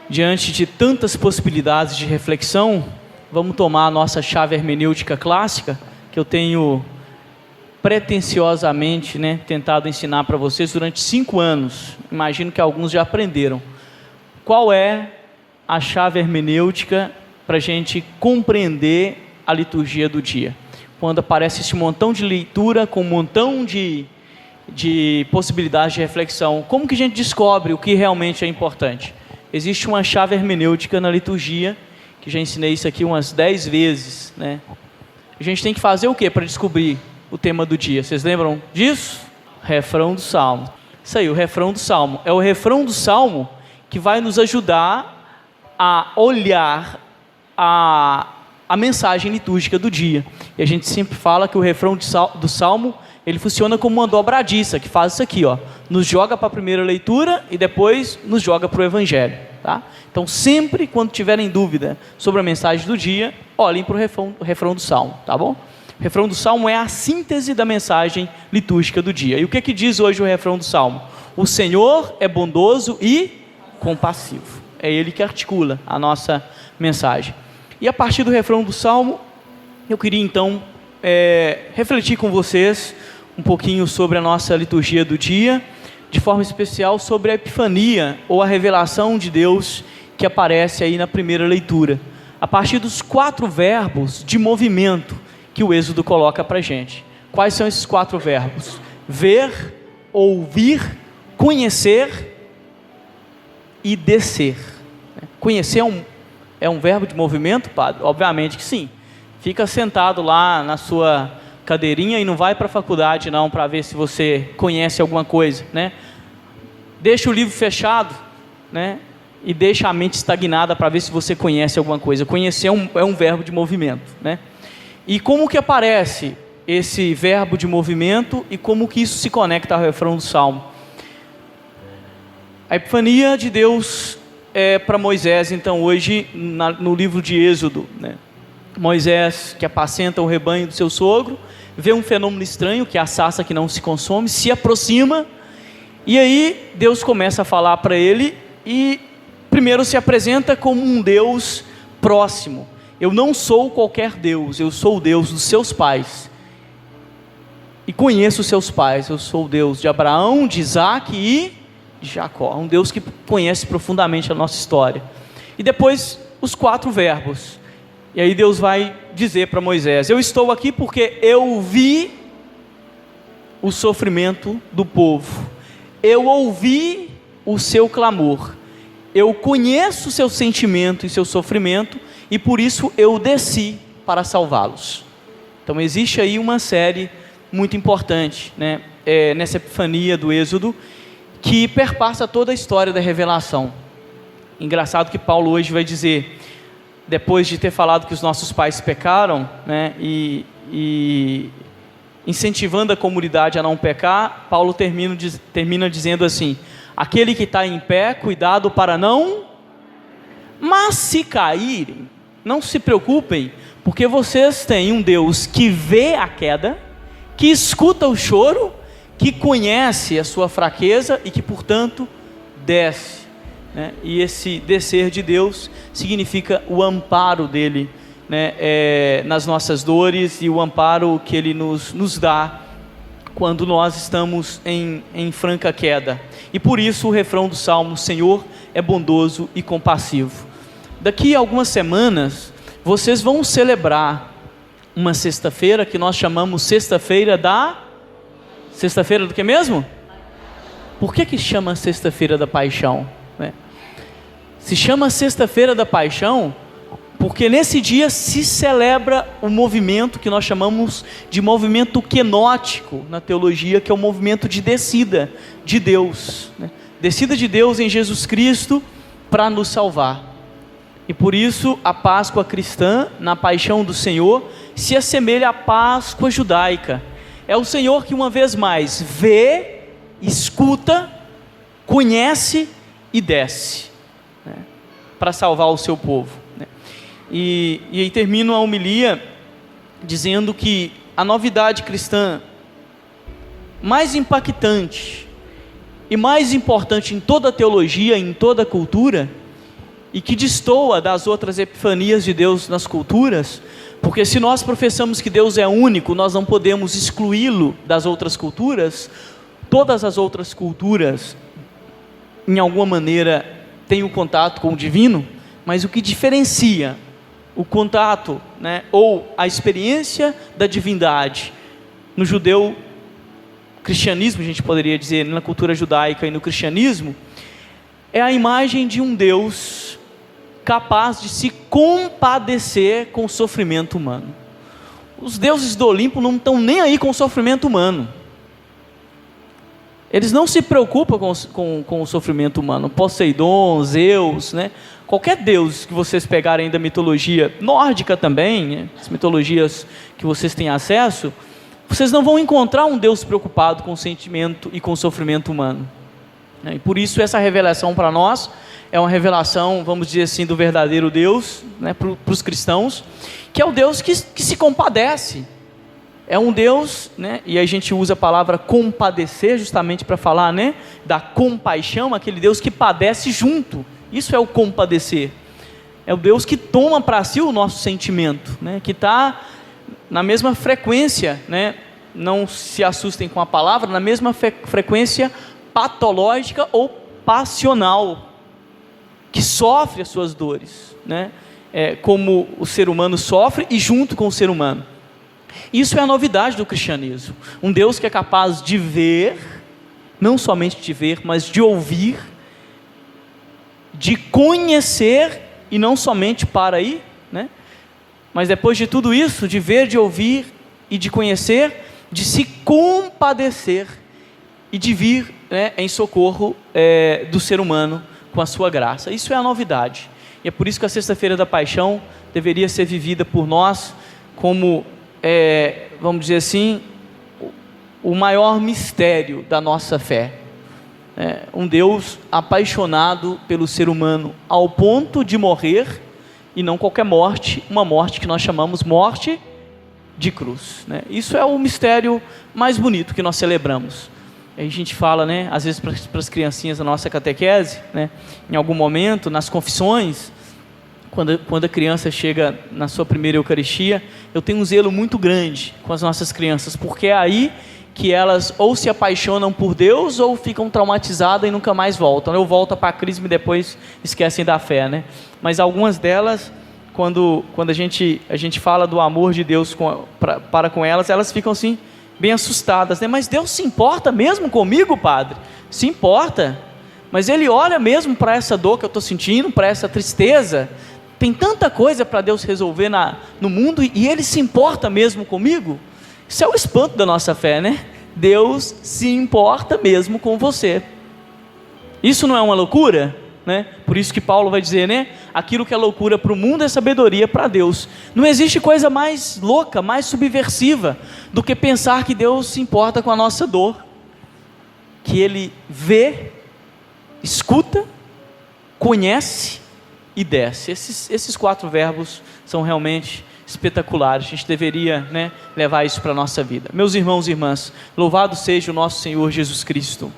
Diante de tantas possibilidades de reflexão, vamos tomar a nossa chave hermenêutica clássica, que eu tenho pretensiosamente, tentado ensinar para vocês durante 5 anos. Imagino que alguns já aprenderam. Qual é a chave hermenêutica para a gente compreender a liturgia do dia? Quando aparece esse montão de leitura com um montão de possibilidades de reflexão, como que a gente descobre o que realmente é importante? Existe uma chave hermenêutica na liturgia, que já ensinei isso aqui umas 10 vezes, A gente tem que fazer o que para descobrir o tema do dia? Vocês lembram disso? Refrão do Salmo. Isso aí, o refrão do Salmo. É o refrão do Salmo que vai nos ajudar a olhar a mensagem litúrgica do dia. E a gente sempre fala que o refrão do Salmo, ele funciona como uma dobradiça, que faz isso aqui, nos joga para a primeira leitura e depois nos joga para o Evangelho, tá? Então sempre quando tiverem dúvida sobre a mensagem do dia, olhem para o refrão do Salmo, tá bom? O refrão do Salmo é a síntese da mensagem litúrgica do dia. E o que diz hoje o refrão do Salmo? O Senhor é bondoso e compassivo. É Ele que articula a nossa mensagem. E a partir do refrão do Salmo, eu queria então refletir com vocês um pouquinho sobre a nossa liturgia do dia, de forma especial sobre a Epifania, ou a revelação de Deus que aparece aí na primeira leitura, a partir dos 4 verbos de movimento que o Êxodo coloca para a gente. Quais são esses 4 verbos? Ver, ouvir, conhecer e descer. Conhecer é um verbo de movimento, padre? Obviamente que sim. Fica sentado lá na sua cadeirinha e não vai para a faculdade não, para ver se você conhece alguma coisa, Deixa o livro fechado, e deixa a mente estagnada para ver se você conhece alguma coisa. Conhecer é um verbo de movimento, E como que aparece esse verbo de movimento e como que isso se conecta ao refrão do Salmo? A Epifania de Deus para Moisés, então, hoje, no livro de Êxodo, Moisés, que apacenta o rebanho do seu sogro, vê um fenômeno estranho, que é a sarça que não se consome, se aproxima, e aí Deus começa a falar para ele, e primeiro se apresenta como um Deus próximo. Eu não sou qualquer Deus, eu sou o Deus dos seus pais, e conheço os seus pais. Eu sou o Deus de Abraão, de Isaac e de Jacó, um Deus que conhece profundamente a nossa história. E depois os 4 verbos, e aí Deus vai dizer para Moisés: eu estou aqui porque eu vi o sofrimento do povo, eu ouvi o seu clamor, eu conheço o seu sentimento e seu sofrimento, e por isso eu desci para salvá-los. Então existe aí uma série muito importante, nessa epifania do Êxodo, que perpassa toda a história da revelação. Engraçado que Paulo hoje vai dizer, depois de ter falado que os nossos pais pecaram, e incentivando a comunidade a não pecar, Paulo termina dizendo assim: aquele que está em pé, cuidado para não, mas se caírem, não se preocupem, porque vocês têm um Deus que vê a queda, que escuta o choro, que conhece a sua fraqueza e que, portanto, desce. E esse descer de Deus significa o amparo dele, nas nossas dores, e o amparo que ele nos dá quando nós estamos em franca queda. E por isso o refrão do Salmo: o Senhor é bondoso e compassivo. Daqui a algumas semanas vocês vão celebrar uma sexta-feira que nós chamamos sexta-feira do que mesmo? Por que chama sexta-feira da Paixão? Se chama sexta-feira da Paixão porque nesse dia se celebra o movimento que nós chamamos de movimento quenótico na teologia, que é o movimento de descida de Deus, descida de Deus em Jesus Cristo para nos salvar. E por isso a Páscoa cristã, na paixão do Senhor, se assemelha à Páscoa judaica. É o Senhor que uma vez mais vê, escuta, conhece e desce, para salvar o seu povo. E aí termino a homilia dizendo que a novidade cristã mais impactante e mais importante em toda a teologia, em toda a cultura, e que destoa das outras epifanias de Deus nas culturas, porque se nós professamos que Deus é único, nós não podemos excluí-lo das outras culturas. Todas as outras culturas, em alguma maneira, têm o contato com o divino, mas o que diferencia o contato, né, ou a experiência da divindade no judeu cristianismo, a gente poderia dizer, na cultura judaica e no cristianismo, é a imagem de um Deus capaz de se compadecer com o sofrimento humano. Os deuses do Olimpo não estão nem aí com o sofrimento humano. Eles não se preocupam com o sofrimento humano. Poseidon, Zeus, né? Qualquer deus que vocês pegarem da mitologia nórdica também, né? As mitologias que vocês têm acesso, vocês não vão encontrar um Deus preocupado com o sentimento e com o sofrimento humano. E por isso essa revelação para nós é uma revelação, vamos dizer assim, do verdadeiro Deus, né, para os cristãos, que é o Deus que se compadece. É um Deus, né, e a gente usa a palavra compadecer justamente para falar, né, da compaixão, aquele Deus que padece junto. Isso é o compadecer. É o Deus que toma para si o nosso sentimento, né, que está na mesma frequência, né, não se assustem com a palavra, na mesma frequência patológica ou passional, que sofre as suas dores, né? Como o ser humano sofre e junto com o ser humano. Isso é a novidade do cristianismo. Um Deus que é capaz de ver, não somente de ver, mas de ouvir, de conhecer, e não somente para aí, né? Mas depois de tudo isso, de ver, de ouvir e de conhecer, de se compadecer e de vir, né, em socorro do ser humano com a sua graça. Isso é a novidade. E é por isso que a Sexta-feira da Paixão deveria ser vivida por nós como, vamos dizer assim, o maior mistério da nossa fé. Um Deus apaixonado pelo ser humano ao ponto de morrer, e não qualquer morte, uma morte que nós chamamos morte de cruz, né? Isso é o mistério mais bonito que nós celebramos. A gente fala, né, às vezes para as criancinhas da nossa catequese, né, em algum momento, nas confissões, quando a criança chega na sua primeira Eucaristia, eu tenho um zelo muito grande com as nossas crianças, porque é aí que elas ou se apaixonam por Deus ou ficam traumatizadas e nunca mais voltam. Ou voltam para a crisma e depois esquecem da fé, né? Mas algumas delas, quando a gente fala do amor de Deus para com elas, elas ficam assim, bem assustadas, né? Mas Deus se importa mesmo comigo, padre? Se importa, mas Ele olha mesmo para essa dor que eu estou sentindo, para essa tristeza. Tem tanta coisa para Deus resolver no mundo, e Ele se importa mesmo comigo? Isso é o espanto da nossa fé, né? Deus se importa mesmo com você. Isso não é uma loucura, né? Por isso que Paulo vai dizer, né? Aquilo que é loucura para o mundo é sabedoria para Deus. Não existe coisa mais louca, mais subversiva do que pensar que Deus se importa com a nossa dor, que Ele vê, escuta, conhece e desce. Esses 4 verbos são realmente espetaculares. A gente deveria, né, levar isso para a nossa vida. Meus irmãos e irmãs, louvado seja o nosso Senhor Jesus Cristo.